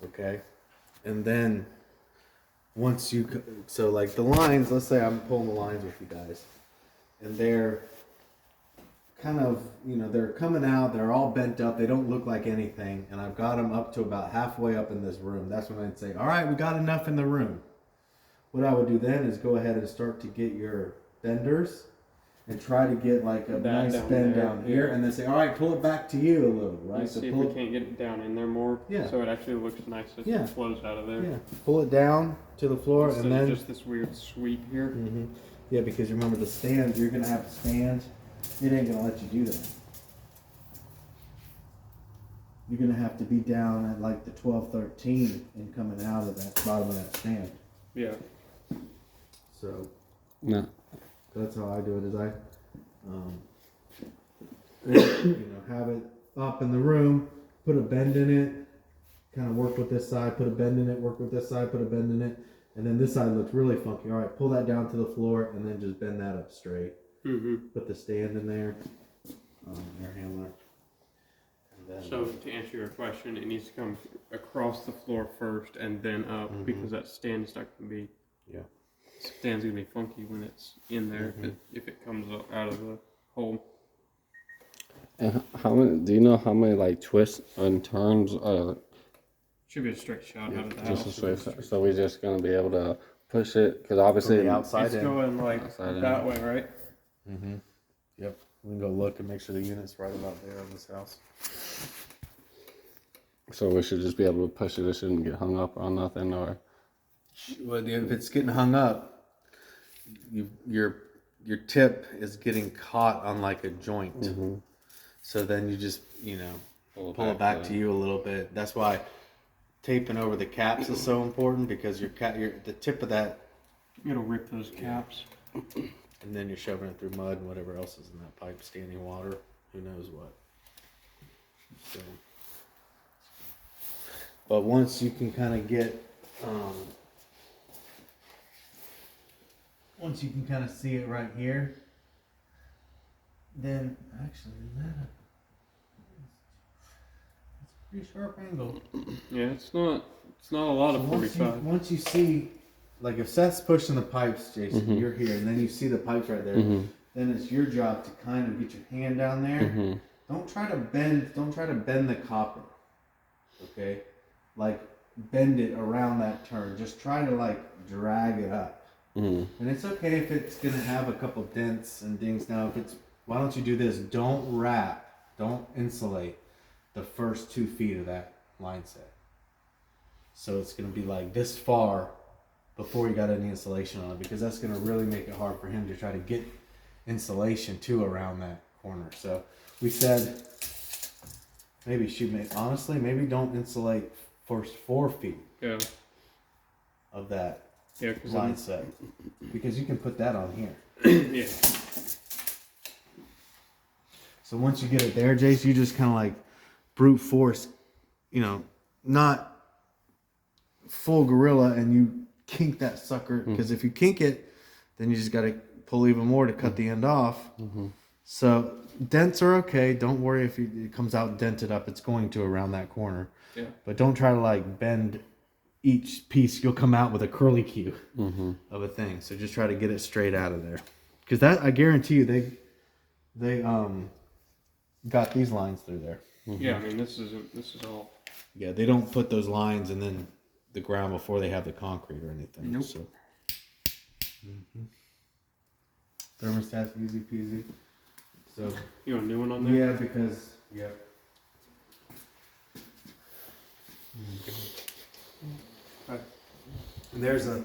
Okay, and then once you so like the lines, let's say I'm pulling the lines with you guys, and they're kind of, you know, they're coming out, they're all bent up, they don't look like anything, and I've got them up to about halfway up in this room. That's when I'd say, all right, we got enough in the room. What I would do then is go ahead and start to get your benders and try to get like a nice bend down here, and then say, all right, pull it back to you a little, right? So see if we can't get it down in there more. Yeah. So it actually looks nice as it flows out of there. Yeah. Pull it down to the floor, Instead and then just this weird sweep here. Mm-hmm. Yeah, because remember the stand, you're gonna have to stand. It ain't gonna let you do that. You're gonna have to be down at like the 12-13 and coming out of that bottom of that stand. Yeah. So no. that's how I do it. Is I, you know, have it up in the room, put a bend in it, kind of work with this side, put a bend in it, work with this side, put a bend in it, and then this side looks really funky. All right, pull that down to the floor, and then just bend that up straight. Mm-hmm. Put the stand in there, air handler. And then, So to answer your question, it needs to come across the floor first and then up, because that stand's not going to be. Yeah. Stand's gonna be funky when it's in there if it comes out of the hole. And how many? Do you know how many like twists and turns? Should be a straight shot out of the Just house. a straight. So we're just gonna be able to push it because obviously from the outside It's in. going like Outside that in. way, right? Mm-hmm. Yep. We can go look and make sure the unit's right about there on this house. So we should just be able to push it. It shouldn't get hung up on nothing or. Well, if it's getting hung up, your tip is getting caught on like a joint. So then you just, you know, pull it back to you a little bit. That's why taping over the caps is so important, because the tip of that, It'll rip those caps. and then you're shoving it through mud and whatever else is in that pipe, standing water, who knows what. So, but once you can kind of get, once you can kind of see it right here, then actually it's a pretty sharp angle. Yeah, it's not a lot of 45. Once you see, like if Seth's pushing the pipes, Jason, you're here, and then you see the pipes right there, then it's your job to kind of get your hand down there. Don't try to bend the copper. Okay? Like bend it around that turn. Just try to like drag it up. And it's okay if it's gonna have a couple dents and dings. Now, why don't you do this? Don't wrap, don't insulate the first 2 feet of that line set. So it's gonna be like this far before you got any insulation on it, because that's gonna really make it hard for him to try to get insulation too around that corner. So we said maybe honestly, maybe don't insulate first 4 feet of that line set, because you can put that on here. Yeah. So once you get it there, Jace, you just kind of like brute force, you know, not full gorilla, and you kink that sucker, because if you kink it, then you just got to pull even more to cut the end off. So dents are okay. Don't worry if it comes out dented up. It's going to around that corner. Yeah. But don't try to like bend each piece. You'll come out with a curly Q of a thing. So just try to get it straight out of there, because that, I guarantee you, they got these lines through there. Yeah, I mean this is all. Yeah, they don't put those lines and then the ground before they have the concrete or anything. Nope. So. Thermostat's easy peasy. So You want a new one on there? yeah, because Right. there's a